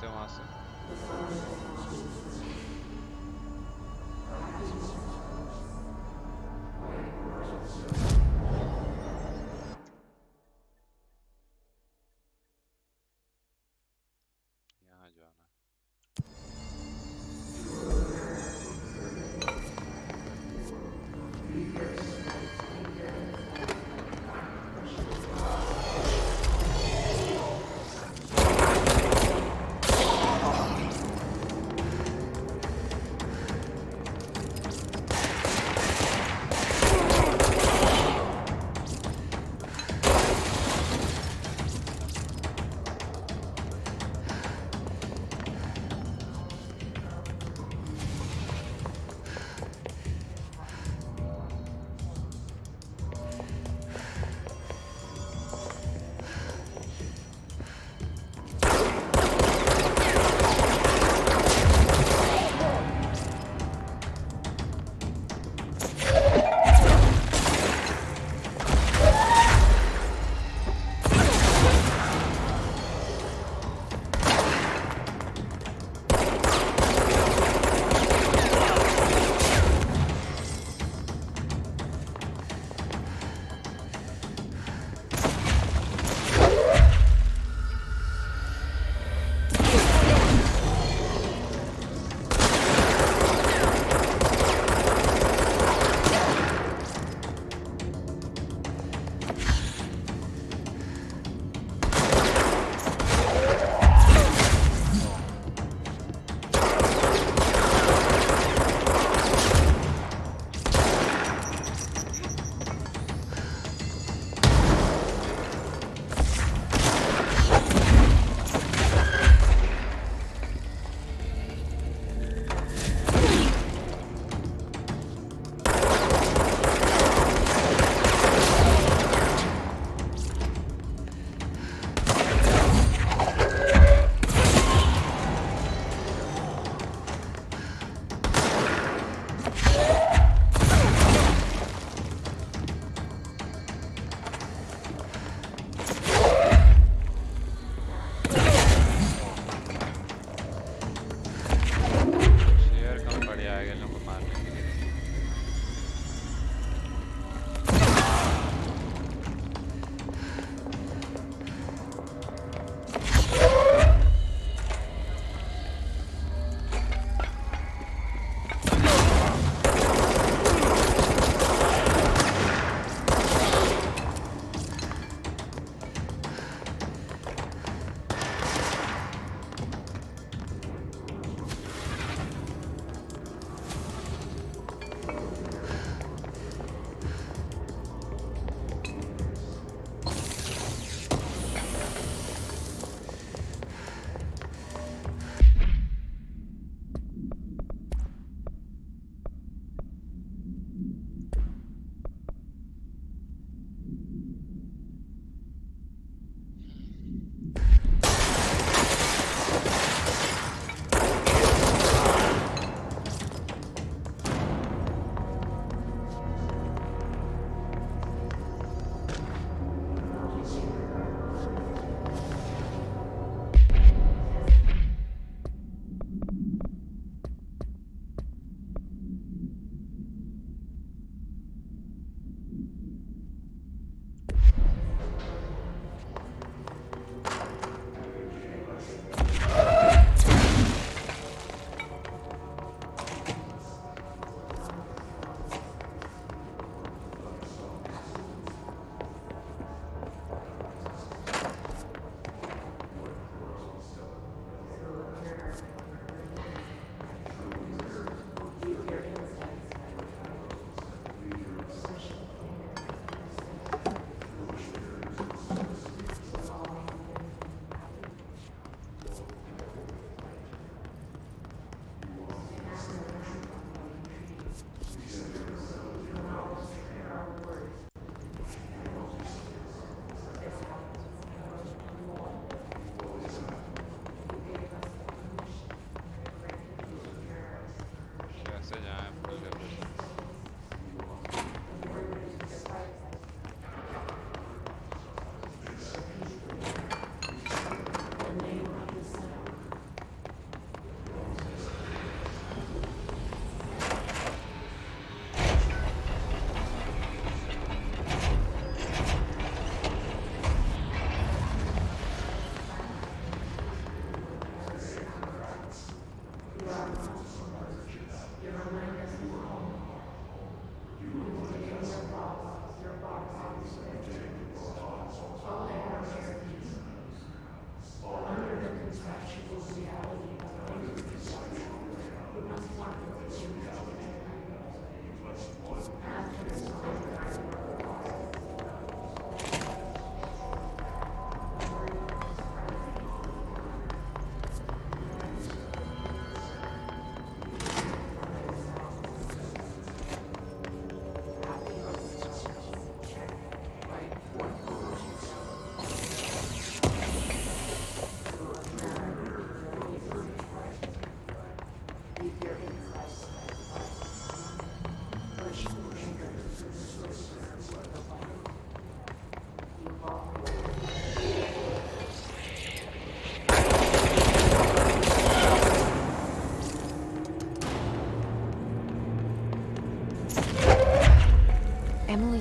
सकते हो वहां से। यहाँ जाना।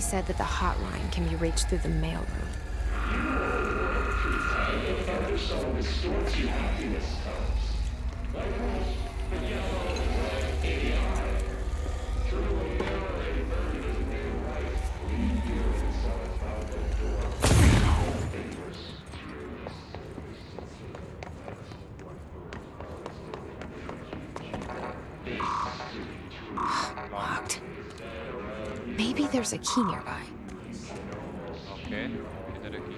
said that the hotline can be reached through the mailroom. Locked. Maybe there's a key nearby. Okay इधर रखी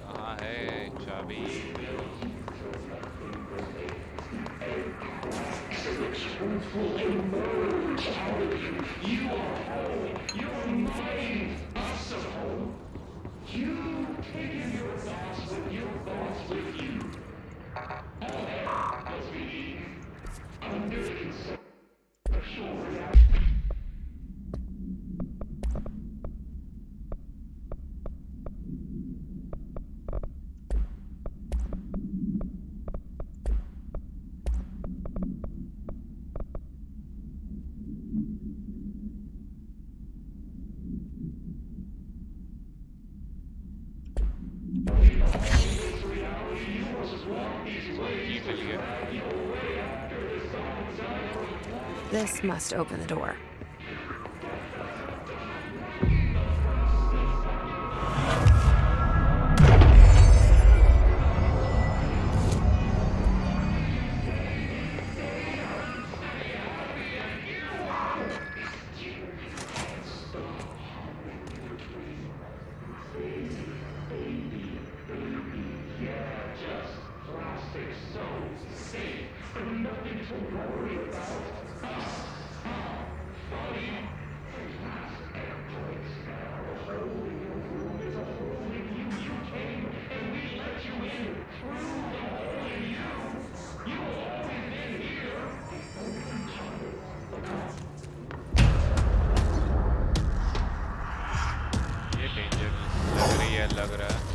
कहाँ है चाबी की मिल गया This must open the door. ये डेंजर लग रही है लग रहा है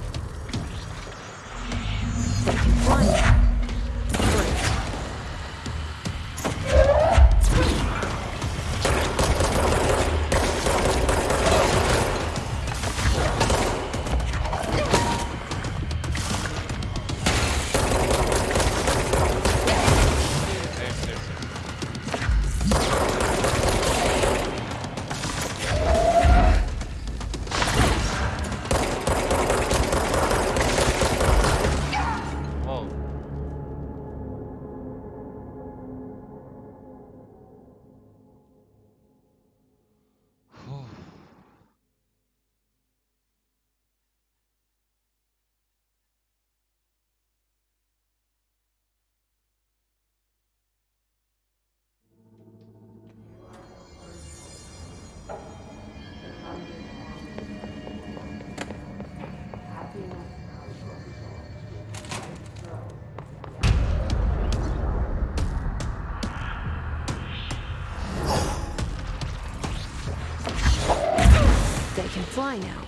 They can fly now.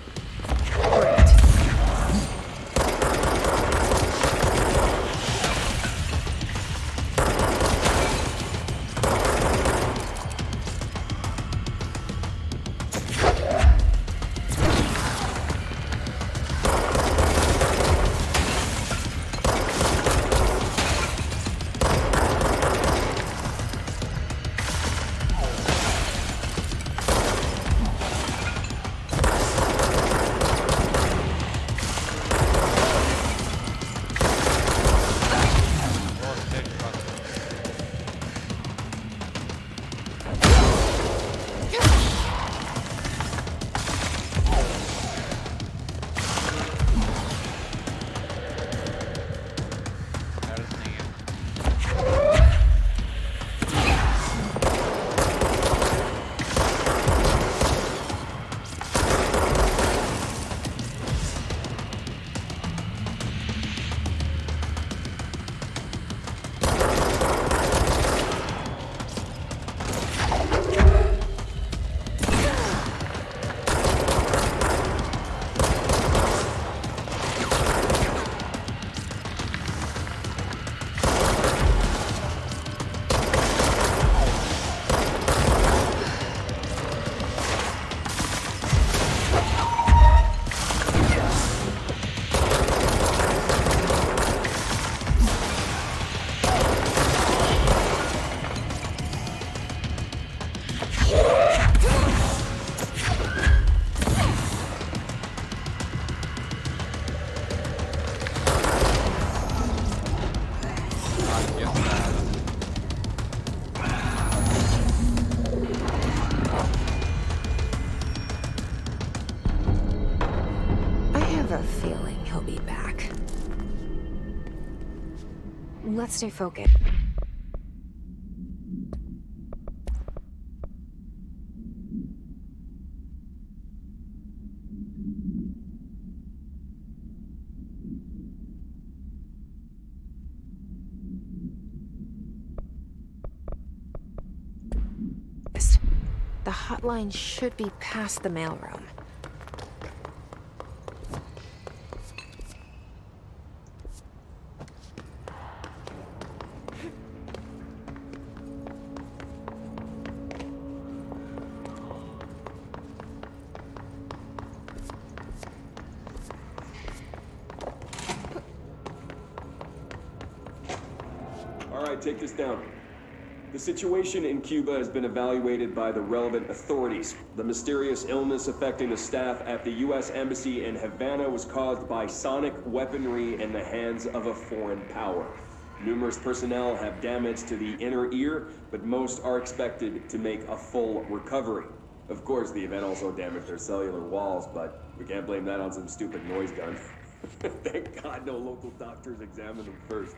Great. O They can fly now. Great. Let's stay focused. The hotline should be past the mailroom. All right, take this down. The situation in Cuba has been evaluated by the relevant authorities. The mysterious illness affecting the staff at the U.S. Embassy in Havana was caused by sonic weaponry in the hands of a foreign power. Numerous personnel have damage to the inner ear, but most are expected to make a full recovery. Of course, the event also damaged their cellular walls, but we can't blame that on some stupid noise gun. Thank God no local doctors examined them first.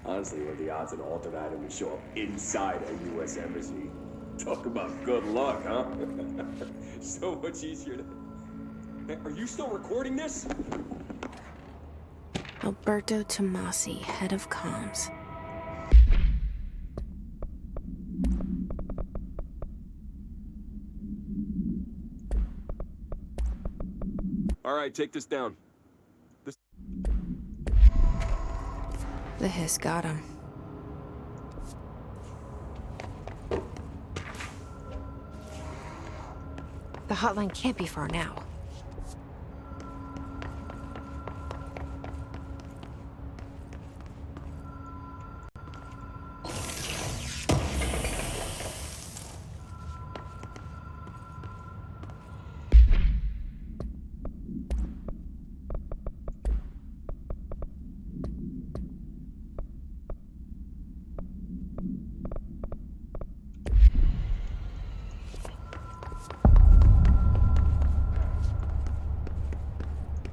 Honestly, what are the odds an alternate item would show up inside a U.S. embassy? Talk about good luck, huh? So much easier to... Hey, are you still recording this? Alberto Tomasi, head of comms. All right, take this down. The hiss got him. The hotline can't be far now.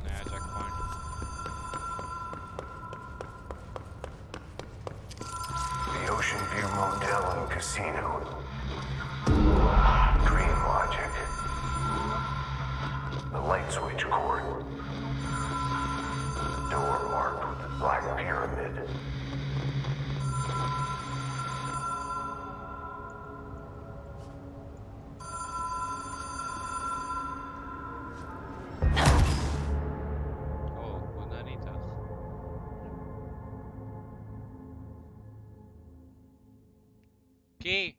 नया checkpoint. The Ocean View Motel and Casino. Dream Logic. The light switch cord. Door marked with the Black Pyramid. Oh, खुदा नहीं था. Key.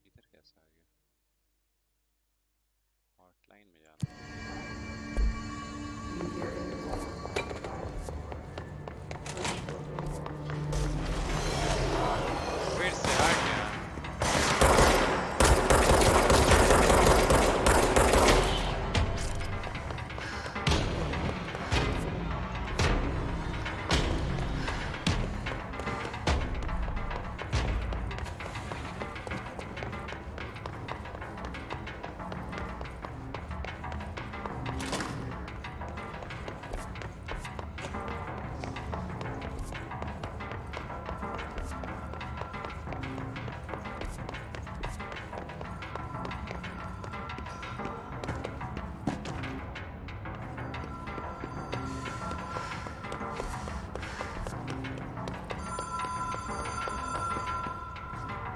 इधर कैसा आ गया? Hotline में जाना. फिर से आ गया.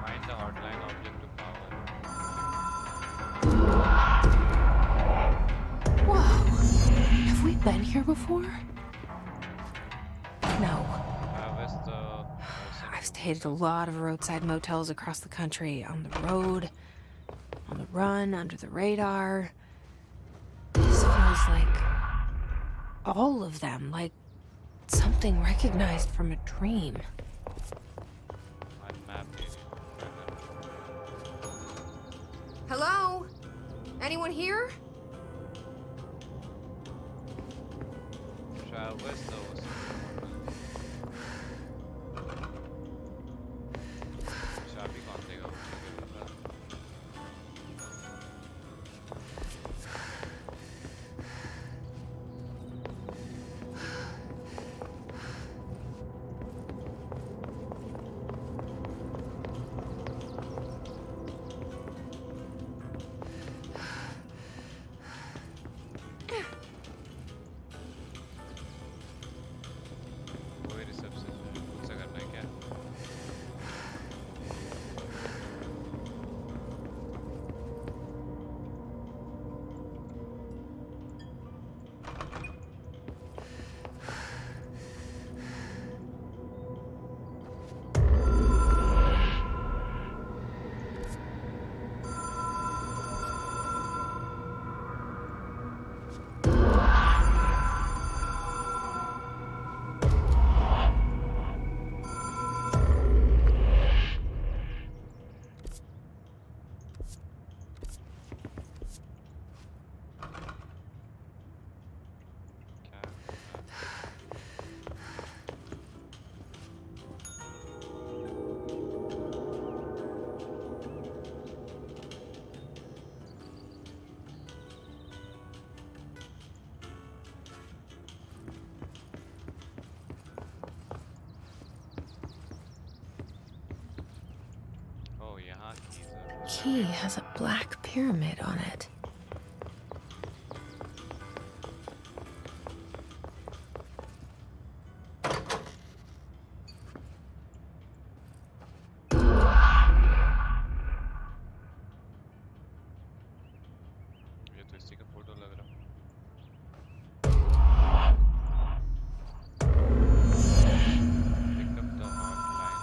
Find the hotline object to power. Whoa! Have we been here before? No. Where's the I've stayed at a lot of roadside motels across the country, on the road, on the run, under the radar. This feels like all of them, like something recognized from a dream. map है. Hello? Anyone here? Travis knows. चाबी कौन देगा मुझे पता। वही reception खुद से करना है क्या? क्या? Oh, यहाँ की जरूरत Key has a black pyramid on it. ये तो इसी का फोटो लग रहा है। Pick up the hotline.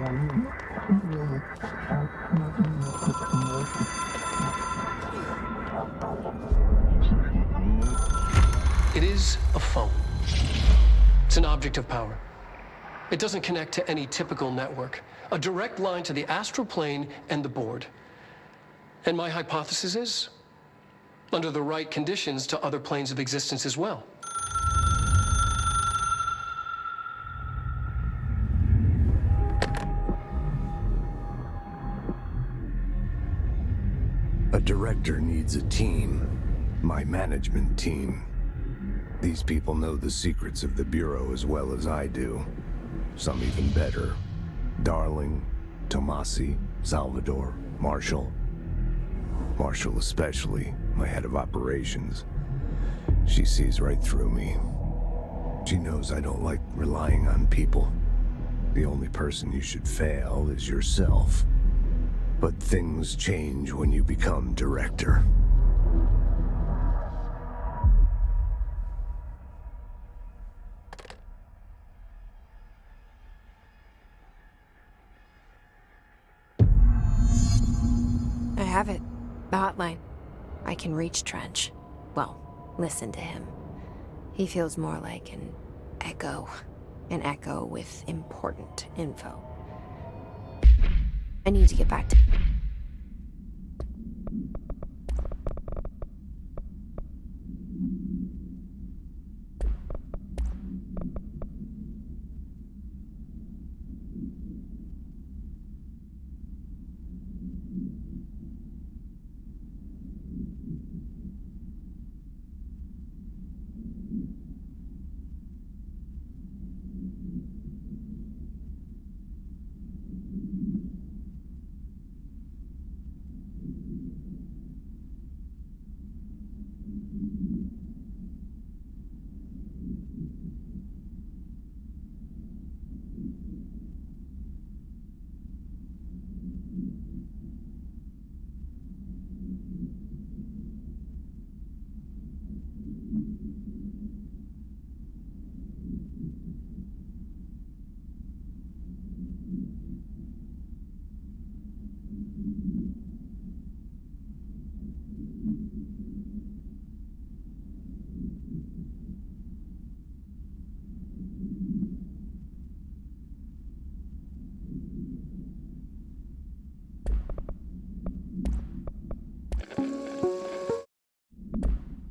It is a phone. It's an object of power. It doesn't connect to any typical network. A direct line to the astral plane and the board. And my hypothesis is, under the right conditions, to other planes of existence as well. A director needs a team. My management team. These people know the secrets of the Bureau as well as I do. Some even better. Darling, Tomasi, Salvador, Marshall. Marshall especially, my head of operations. She sees right through me. She knows I don't like relying on people. The only person you should fail is yourself. But things change when you become director. I have it. The hotline. I can reach Trench. Well, listen to him. He feels more like an echo. An echo with important info. I need to get back to...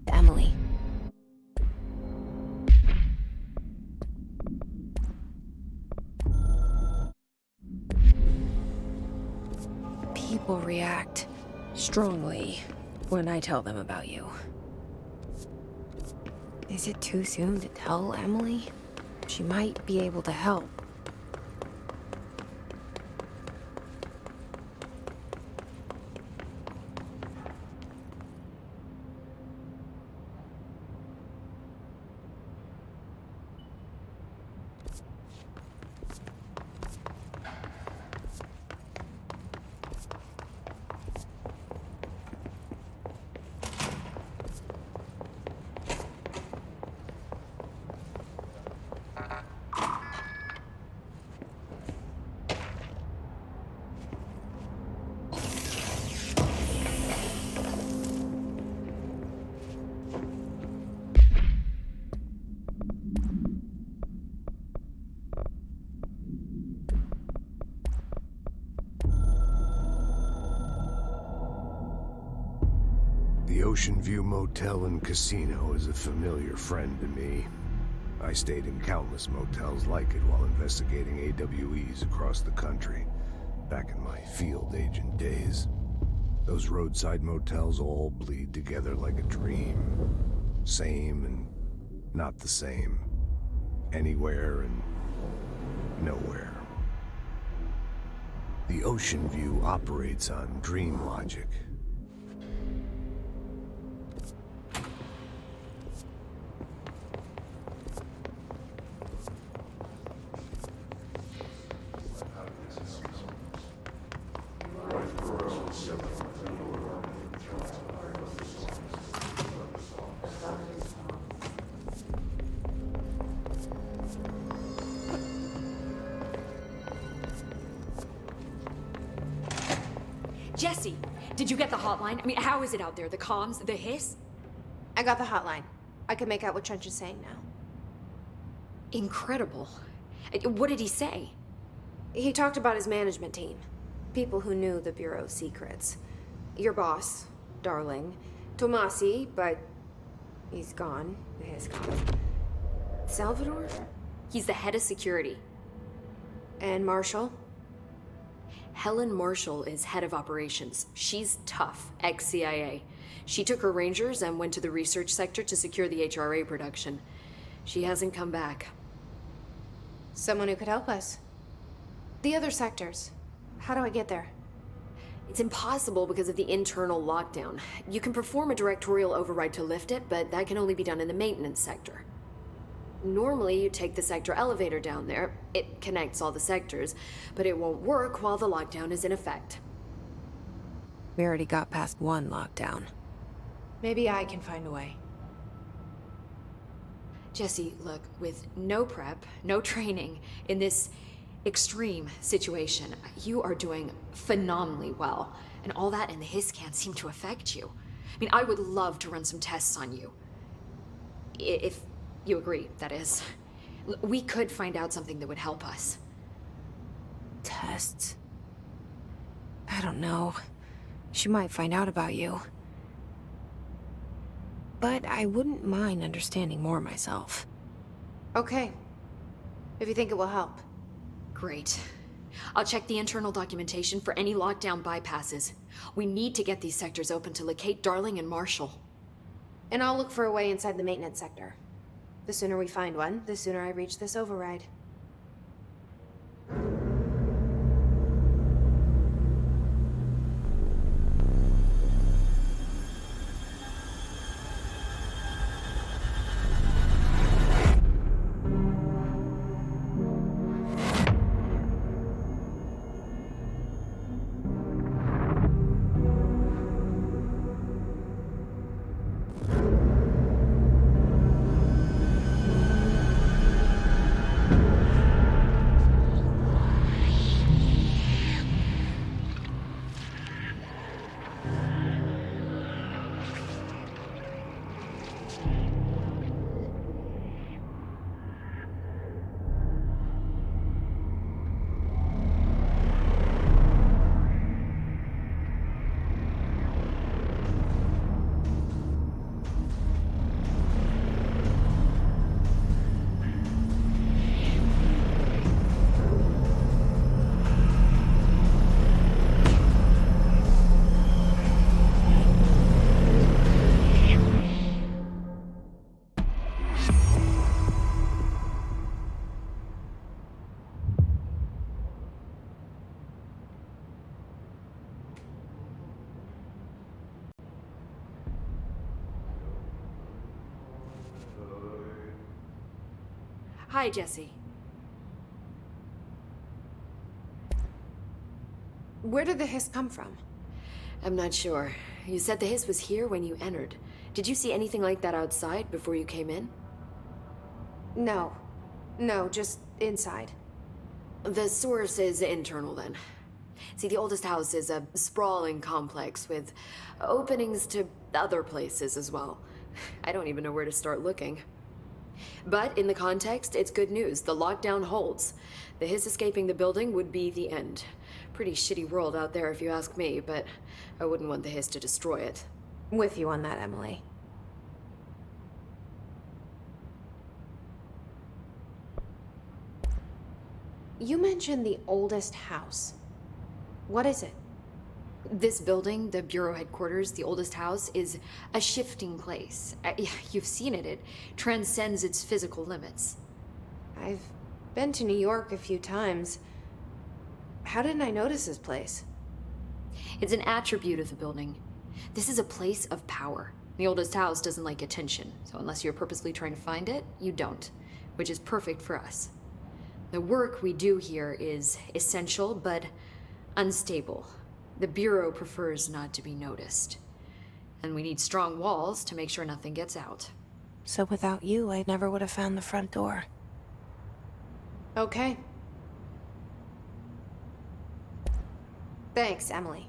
Emily. People react strongly when I tell them about you. Is it too soon to tell Emily? She might be able to help. The Ocean View Motel and Casino is a familiar friend to me. I stayed in countless motels like it while investigating AWEs across the country, back in my field agent days. Those roadside motels all bleed together like a dream. Same and not the same. Anywhere and nowhere. The Ocean View operates on dream logic. Jesse, did you get the hotline? I mean, how is it out there? The comms, the hiss? I got the hotline. I can make out what Trench is saying now. Incredible. What did he say? He talked about his management team. People who knew the Bureau's secrets. Your boss, Darling. Tomasi, but he's gone. He's gone. Salvador? He's the head of security. And Marshall? Helen Marshall is head of operations. She's tough, ex-CIA. She took her Rangers and went to the research sector to secure the HRA production. She hasn't come back. Someone who could help us. The other sectors. How do I get there? It's impossible because of the internal lockdown. You can perform a directorial override to lift it, but that can only be done in the maintenance sector. Normally, you take the sector elevator down there. It connects all the sectors, but it won't work while the lockdown is in effect. We already got past one lockdown. Maybe I can find a way. Jesse, look, with no prep, no training, in this extreme situation, you are doing phenomenally well. And all that and the hiss can't seem to affect you. I mean, I would love to run some tests on you. If you agree, that is. We could find out something that would help us. Tests? I don't know. She might find out about you. But I wouldn't mind understanding more myself. Okay. If you think it will help. Great. I'll check the internal documentation for any lockdown bypasses. We need to get these sectors open to locate Darling and Marshall. And I'll look for a way inside the maintenance sector. The sooner we find one, the sooner I reach this override. Hi, Jesse. Where did the hiss come from? I'm not sure. You said the hiss was here when you entered. Did you see anything like that outside before you came in? No. No, just inside. The source is internal, then. See, the oldest house is a sprawling complex with openings to other places as well. I don't even know where to start looking. But in the context, it's good news. The lockdown holds. The hiss escaping the building would be the end. Pretty shitty world out there if you ask me, but I wouldn't want the hiss to destroy it. With you on that, Emily. You mentioned the oldest house. What is it? This building, the Bureau headquarters, the oldest house, is a shifting place. You've seen it. It transcends its physical limits. I've been to New York a few times. How didn't I notice this place? It's an attribute of the building. This is a place of power. The oldest house doesn't like attention, so unless you're purposely trying to find it, you don't, which is perfect for us. The work we do here is essential, but unstable. The Bureau prefers not to be noticed. And we need strong walls to make sure nothing gets out. So without you, I never would have found the front door. Okay. Thanks, Emily.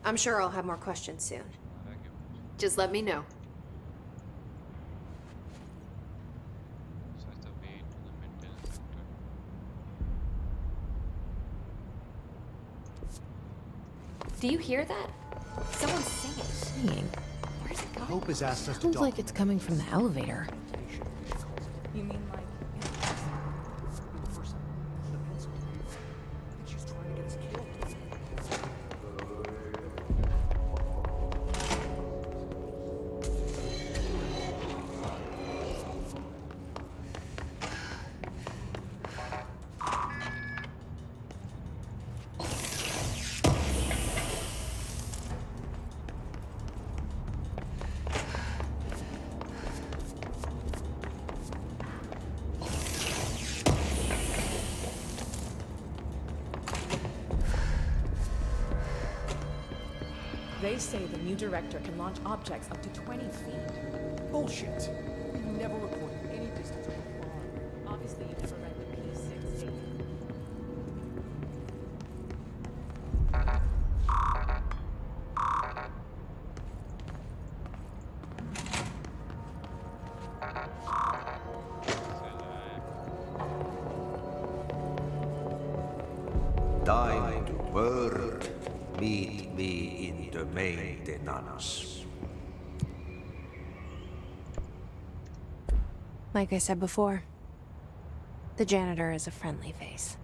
I'm sure I'll have more questions soon. Just let me know. Such a way to the maintenance sector. Do you hear that? Someone's singing. Singing. Where's it going? Hope has asked us to Sounds like document it's coming from the elevator. You mean like in person with a pencil. I think she's trying to get us killed. they say the new director can launch objects up to 20 feet. Bullshit. We never reported any distance over far. Obviously, you never read the P6 statement. Thine word, meet me in the maintenance. Like I said before, the janitor is a friendly face.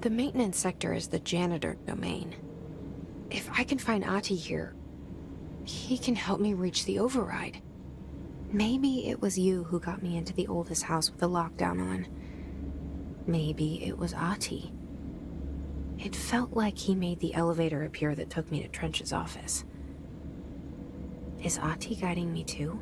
The maintenance sector is the janitor domain. If I can find Ahti here, he can help me reach the override. Maybe it was you who got me into the oldest house with the lockdown on. Maybe it was Ahti. It felt like he made the elevator appear that took me to Trench's office. Is Ahti guiding me too?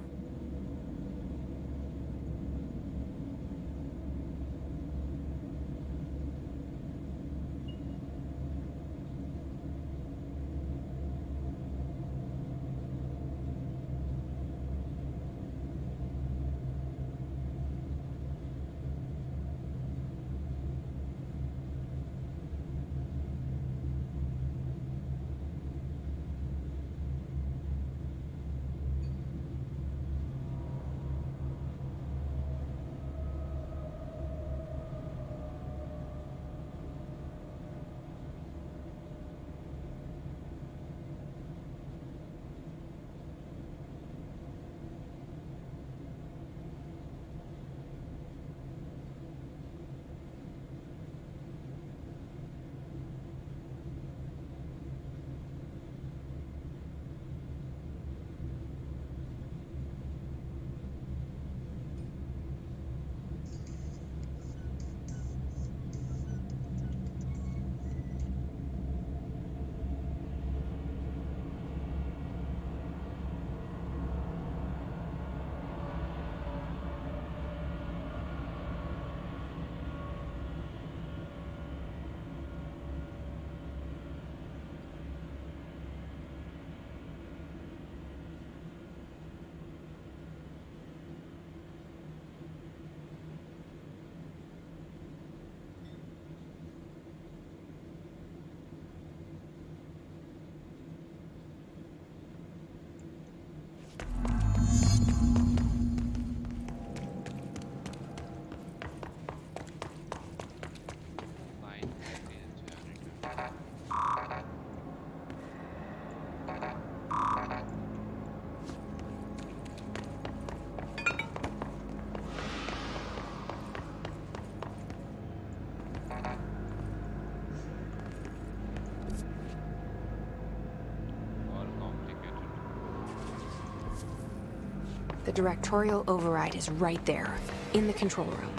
The directorial override is right there, in the control room.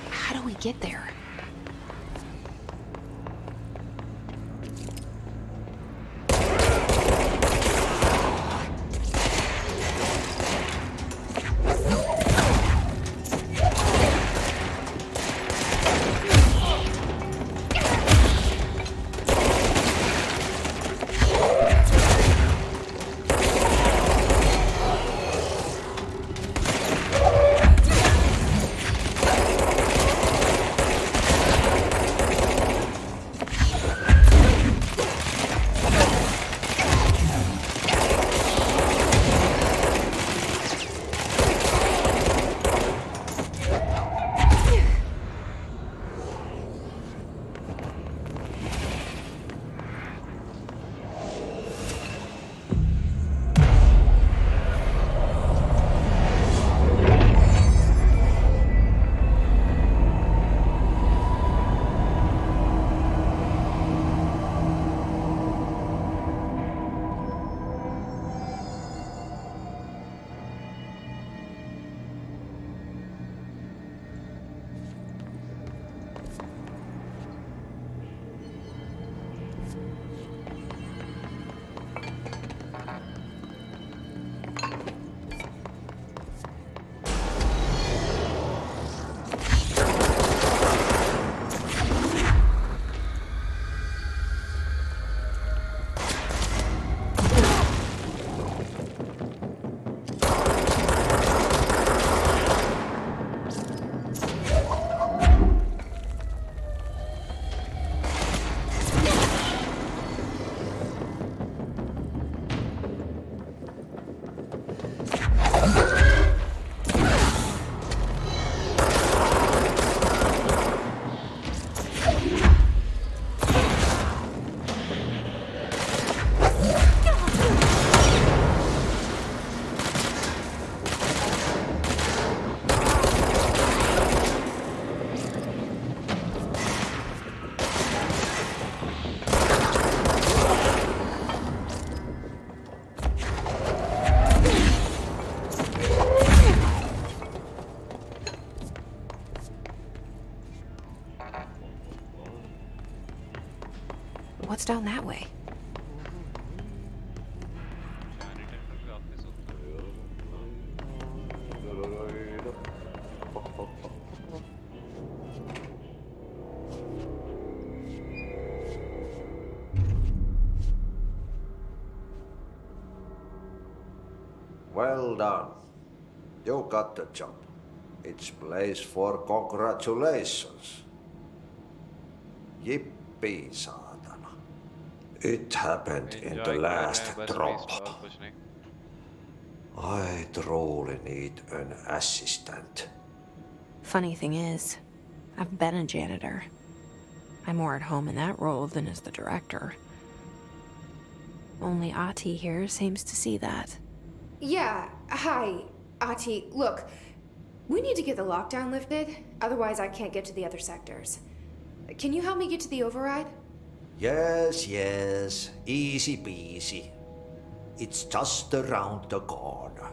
How do we get there? What's down that way? Janitor का भी office होता है। Well done. You got the job. It's place for congratulations. Yippee, saatana. It happened in the Enjoy last कर रहे हैं बस drop. please और कुछ नहीं। I truly need an assistant. Funny thing is, I've been a janitor. I'm more at home in that role than as the director. Only Ati here seems to see that. Yeah, hi, Ati. Look, we need to get the lockdown lifted, otherwise I can't get to the other sectors. Can you help me get to the override? Yes, yes. Easy peasy. It's just around the corner.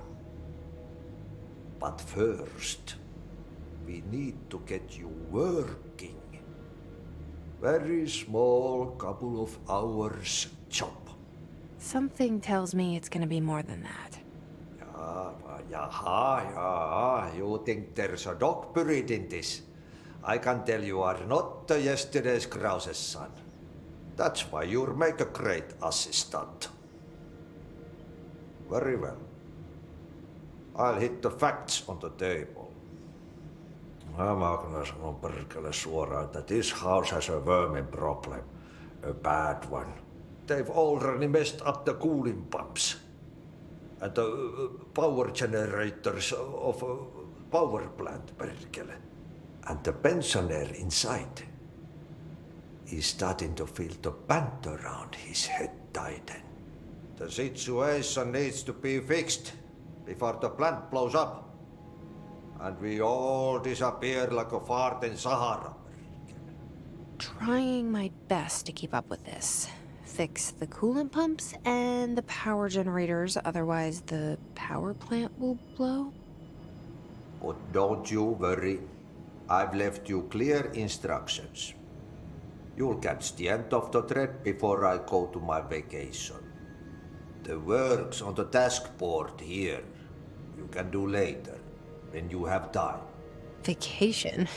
But first, we need to get you working. Very small, couple of hours job. Something tells me it's gonna be more than that. Yeah. You think there's a dog buried in this? I can tell you are not the yesterday's Krause's son. That's why you'll make a great assistant. Very well. I'll hit the facts on the table. I'm gonna sanon perkele suoraan that this house has a vermin problem. A bad one. They've already messed up the cooling pumps. And the power generators of a power plant, perkele. And the pensioner inside is starting to feel the band around his head tighten. The situation needs to be fixed before the plant blows up. And we all disappear like a fart in Sahara. Trying my best to keep up with this. Fix the coolant pumps and the power generators, otherwise the power plant will blow. But don't you worry. I've left you clear instructions. You'll catch the end of the thread before I go to my vacation. The work's on the task board here. You can do later, when you have time. Vacation?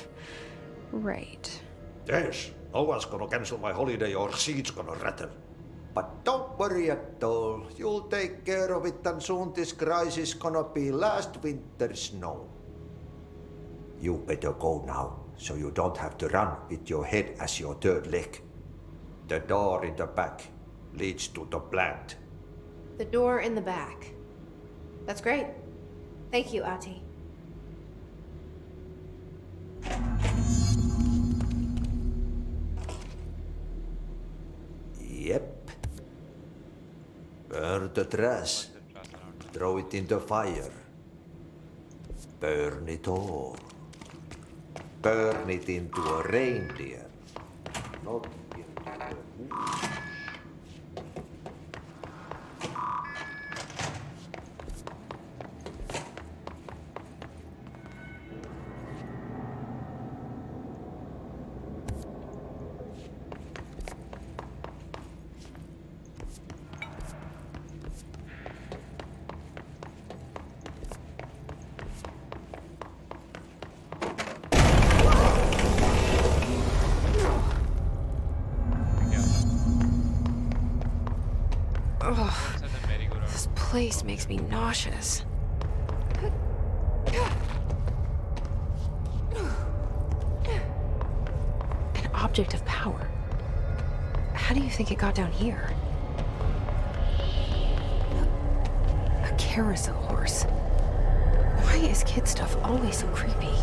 Right. Yes, no one's gonna cancel my holiday or seat's gonna rattle. But don't worry at all. You'll take care of it and soon this crisis gonna be last winter's snow. You better go now, so you don't have to run with your head as your third leg. The door in the back leads to the plant. The door in the back. That's great. Thank you, Ati. Yep. Burn the trash. Throw it in the fire. Burn it all. Burn it into a reindeer. Not into a moose. This place makes me nauseous. An object of power. How do you think it got down here? A carousel horse. Why is kid stuff always so creepy?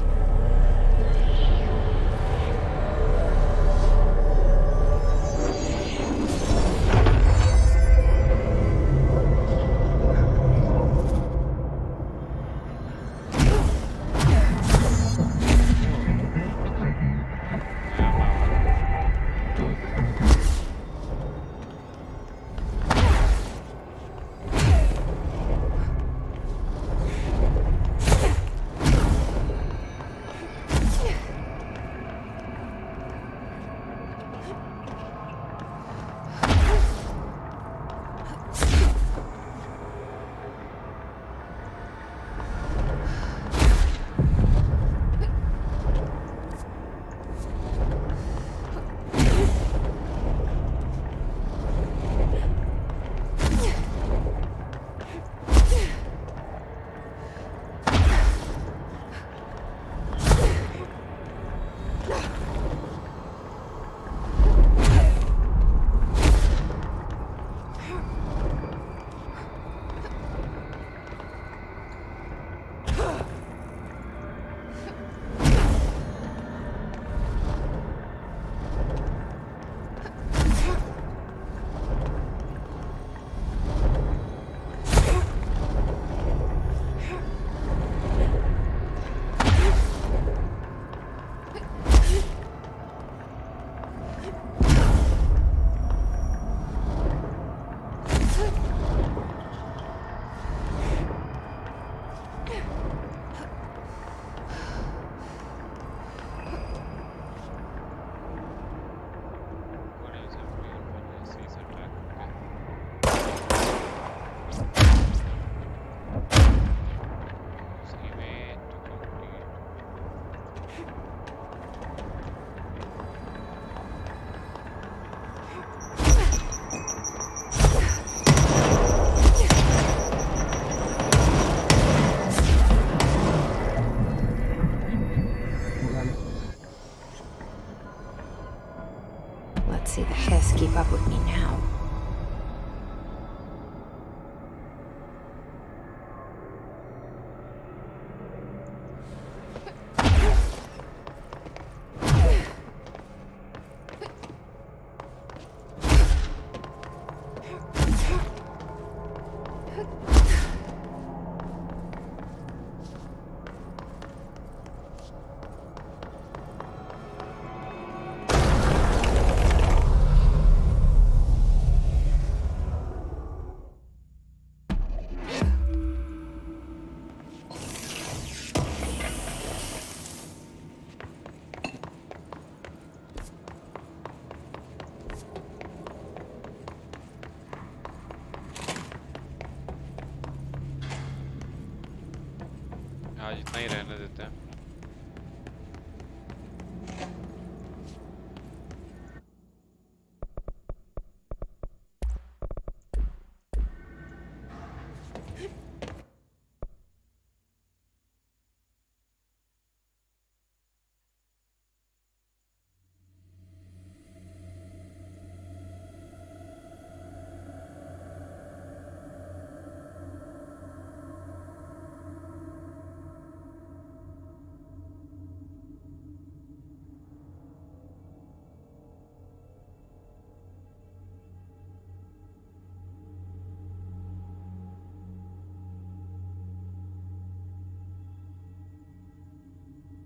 Can't see the Hiss keep up with me now. आज इतना ही रहने देते हैं